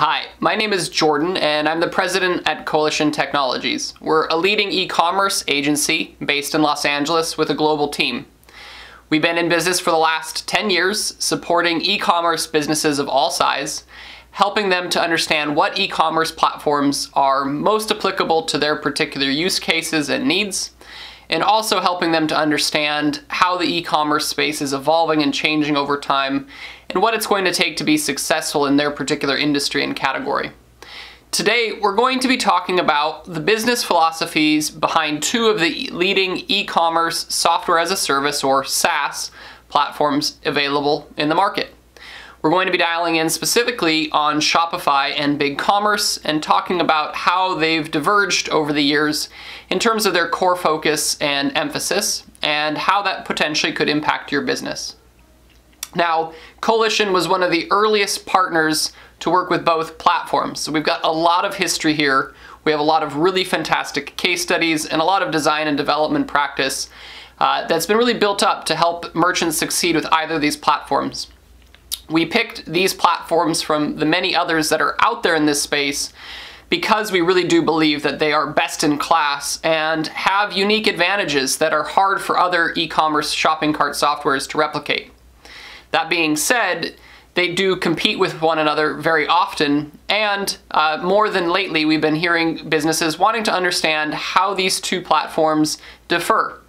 Hi, my name is Jordan and I'm the president at Coalition Technologies. We're a leading e-commerce agency based in Los Angeles with a global team. We've been in business for the last 10 years, supporting e-commerce businesses of all size, helping them to understand what e-commerce platforms are most applicable to their particular use cases and needs, and also helping them to understand how the e-commerce space is evolving and changing over time, and what it's going to take to be successful in their particular industry and category. Today, we're going to be talking about the business philosophies behind two of the leading e-commerce software as a service, or SaaS, platforms available in the market. We're going to be dialing in specifically on Shopify and BigCommerce and talking about how they've diverged over the years in terms of their core focus and emphasis, and how that potentially could impact your business. Now, Coalition was one of the earliest partners to work with both platforms, so we've got a lot of history here. We have a lot of really fantastic case studies and a lot of design and development practice that's been really built up to help merchants succeed with either of these platforms. We picked these platforms from the many others that are out there in this space because we really do believe that they are best in class and have unique advantages that are hard for other e-commerce shopping cart softwares to replicate. That being said, they do compete with one another very often, and more than lately, we've been hearing businesses wanting to understand how these two platforms differ.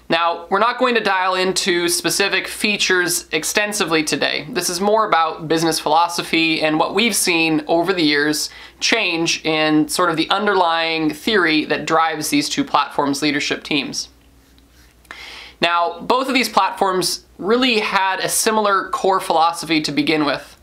Now, we're not going to dial into specific features extensively today. This is more about business philosophy and what we've seen over the years change in sort of the underlying theory that drives these two platforms' leadership teams. Now, both of these platforms really had a similar core philosophy to begin with.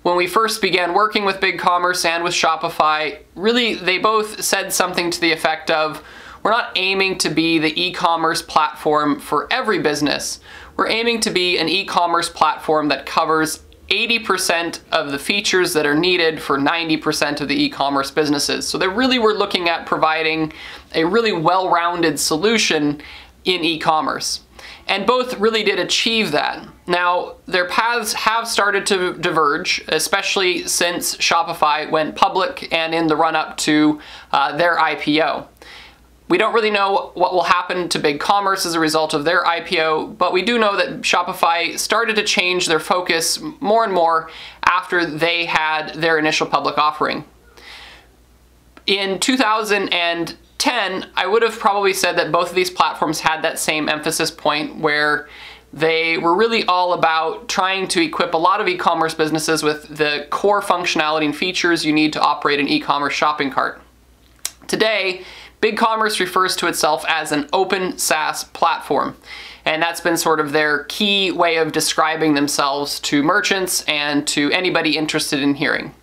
When we first began working with BigCommerce and with Shopify, really they both said something to the effect of, we're not aiming to be the e-commerce platform for every business. We're aiming to be an e-commerce platform that covers 80% of the features that are needed for 90% of the e-commerce businesses. So they really were looking at providing a really well-rounded solution in e-commerce. And both really did achieve that. Now, their paths have started to diverge, especially since Shopify went public and in the run-up to their IPO. We don't really know what will happen to BigCommerce as a result of their IPO, but we do know that Shopify started to change their focus more and more after they had their initial public offering. In 2010, I would have probably said that both of these platforms had that same emphasis point where they were really all about trying to equip a lot of e-commerce businesses with the core functionality and features you need to operate an e-commerce shopping cart. Today, BigCommerce refers to itself as an open SaaS platform, and that's been sort of their key way of describing themselves to merchants and to anybody interested in hearing.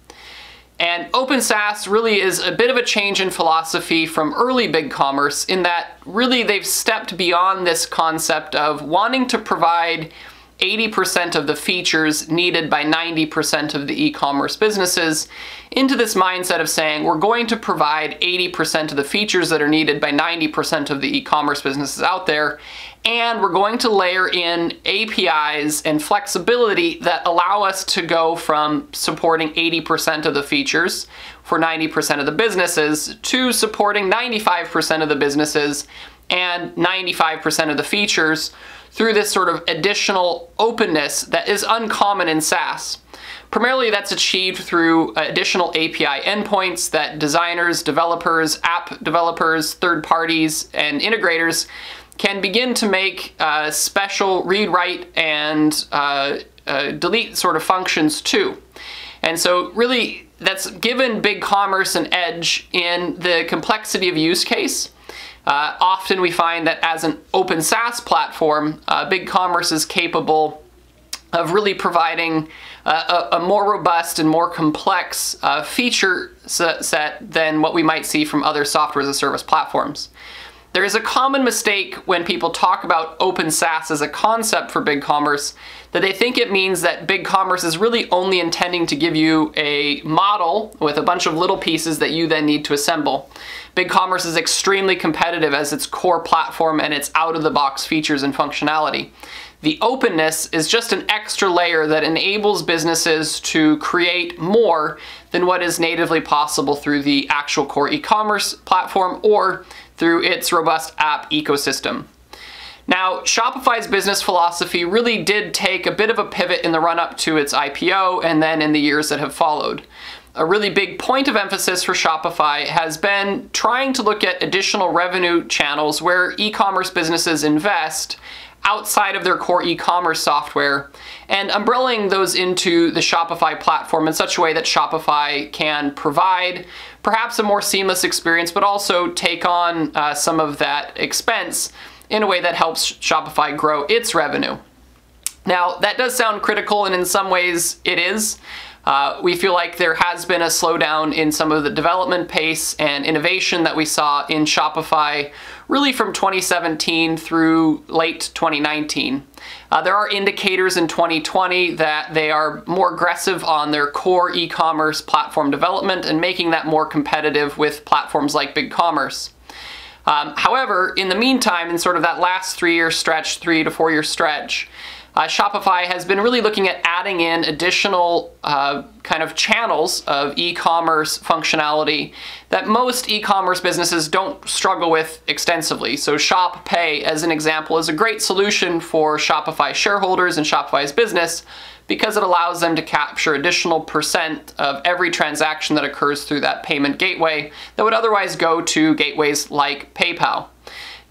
And open SaaS really is a bit of a change in philosophy from early BigCommerce in that really they've stepped beyond this concept of wanting to provide 80% of the features needed by 90% of the e-commerce businesses into this mindset of saying we're going to provide 80% of the features that are needed by 90% of the e-commerce businesses out there, and we're going to layer in APIs and flexibility that allow us to go from supporting 80% of the features for 90% of the businesses to supporting 95% of the businesses and 95% of the features through this sort of additional openness that is uncommon in SaaS. Primarily that's achieved through additional API endpoints that designers, developers, app developers, third parties, and integrators can begin to make special read, write, and delete sort of functions too. And so really that's given BigCommerce an edge in the complexity of use case. Often we find that as an open SaaS platform, BigCommerce is capable of really providing a more robust and more complex feature set than what we might see from other software as a service platforms. There is a common mistake when people talk about open SaaS as a concept for BigCommerce that they think it means that BigCommerce is really only intending to give you a model with a bunch of little pieces that you then need to assemble. BigCommerce is extremely competitive as its core platform and its out-of-the-box features and functionality. The openness is just an extra layer that enables businesses to create more than what is natively possible through the actual core e-commerce platform or through its robust app ecosystem. Now, Shopify's business philosophy really did take a bit of a pivot in the run-up to its IPO and then in the years that have followed. A really big point of emphasis for Shopify has been trying to look at additional revenue channels where e-commerce businesses invest outside of their core e-commerce software and umbrelling those into the Shopify platform in such a way that Shopify can provide perhaps a more seamless experience, but also take on some of that expense in a way that helps Shopify grow its revenue. Now, that does sound critical, and in some ways it is. We feel like there has been a slowdown in some of the development pace and innovation that we saw in Shopify really from 2017 through late 2019. There are indicators in 2020 that they are more aggressive on their core e-commerce platform development and making that more competitive with platforms like BigCommerce. However, in the meantime, in sort of that last 3 to 4 year stretch, Shopify has been really looking at adding in additional kind of channels of e-commerce functionality that most e-commerce businesses don't struggle with extensively. So Shop Pay, as an example, is a great solution for Shopify shareholders and Shopify's business because it allows them to capture additional percent of every transaction that occurs through that payment gateway that would otherwise go to gateways like PayPal.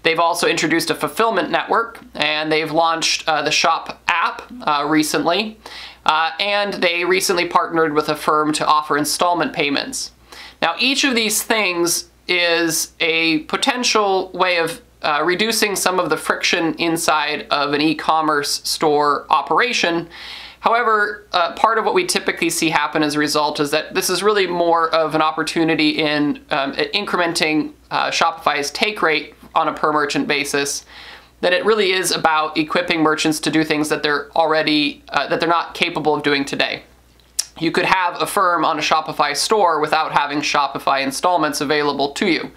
They've also introduced a fulfillment network, and they've launched the Shop app recently, and they recently partnered with a firm to offer installment payments. Now, each of these things is a potential way of reducing some of the friction inside of an e-commerce store operation. However, part of what we typically see happen as a result is that this is really more of an opportunity in incrementing Shopify's take rate on a per merchant basis, that it really is about equipping merchants to do things that they're not capable of doing today. You could have a firm on a Shopify store without having Shopify installments available to you.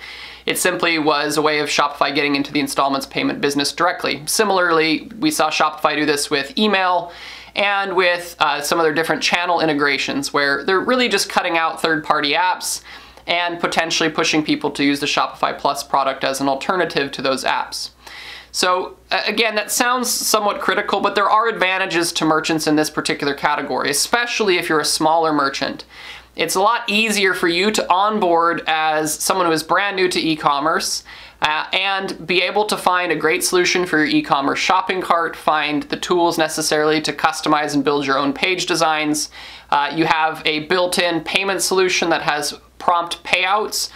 It simply was a way of Shopify getting into the installments payment business directly. Similarly, we saw Shopify do this with email and with some of their different channel integrations where they're really just cutting out third-party apps and potentially pushing people to use the Shopify Plus product as an alternative to those apps. So again, that sounds somewhat critical, but there are advantages to merchants in this particular category, especially if you're a smaller merchant. It's a lot easier for you to onboard as someone who is brand new to e-commerce and be able to find a great solution for your e-commerce shopping cart, find the tools necessarily to customize and build your own page designs. You have a built-in payment solution that has prompt payouts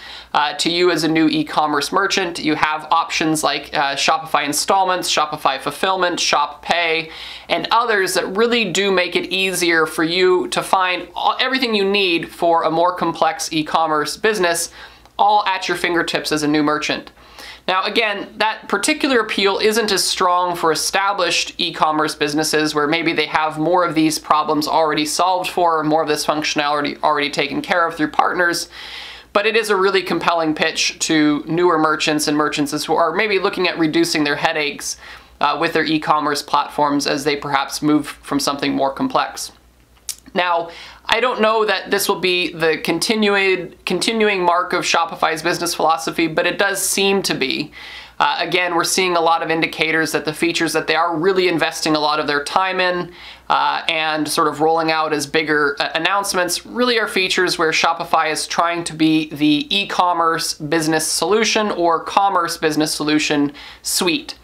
to you as a new e-commerce merchant. You have options like Shopify Installments, Shopify Fulfillment, Shop Pay, and others that really do make it easier for you to find everything you need for a more complex e-commerce business, all at your fingertips as a new merchant. Now again, that particular appeal isn't as strong for established e-commerce businesses where maybe they have more of these problems already solved for, or more of this functionality already taken care of through partners, but it is a really compelling pitch to newer merchants and merchants who are maybe looking at reducing their headaches with their e-commerce platforms as they perhaps move from something more complex. Now, I don't know that this will be the continuing mark of Shopify's business philosophy, but it does seem to be. Again, we're seeing a lot of indicators that the features that they are really investing a lot of their time in and sort of rolling out as bigger announcements really are features where Shopify is trying to be the e-commerce business solution or commerce business solution suite.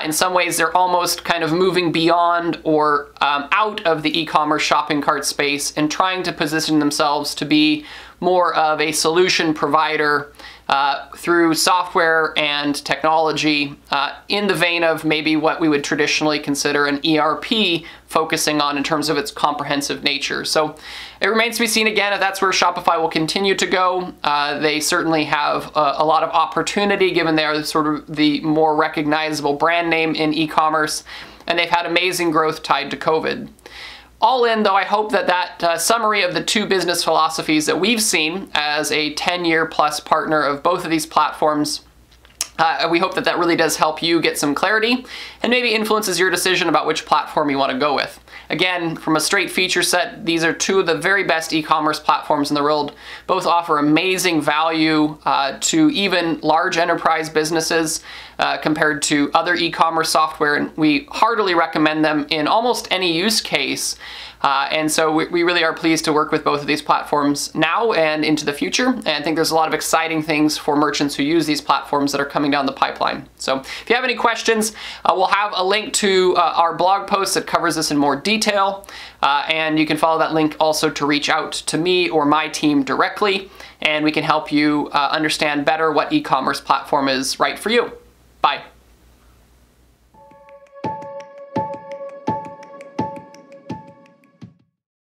In some ways, they're almost kind of moving beyond or out of the e-commerce shopping cart space and trying to position themselves to be more of a solution provider through software and technology in the vein of maybe what we would traditionally consider an ERP focusing on in terms of its comprehensive nature. So it remains to be seen again if that's where Shopify will continue to go. They certainly have a lot of opportunity given they are sort of the more recognizable brand name in e-commerce, and they've had amazing growth tied to COVID. All in, though, I hope that that summary of the two business philosophies that we've seen as a 10-year plus partner of both of these platforms We hope that that really does help you get some clarity and maybe influences your decision about which platform you want to go with. Again, from a straight feature set, these are two of the very best e-commerce platforms in the world. Both offer amazing value to even large enterprise businesses compared to other e-commerce software, and we heartily recommend them in almost any use case. And so we really are pleased to work with both of these platforms now and into the future. And I think there's a lot of exciting things for merchants who use these platforms that are coming down the pipeline. So if you have any questions, we'll have a link to our blog post that covers this in more detail. And you can follow that link also to reach out to me or my team directly, and we can help you understand better what e-commerce platform is right for you. Bye.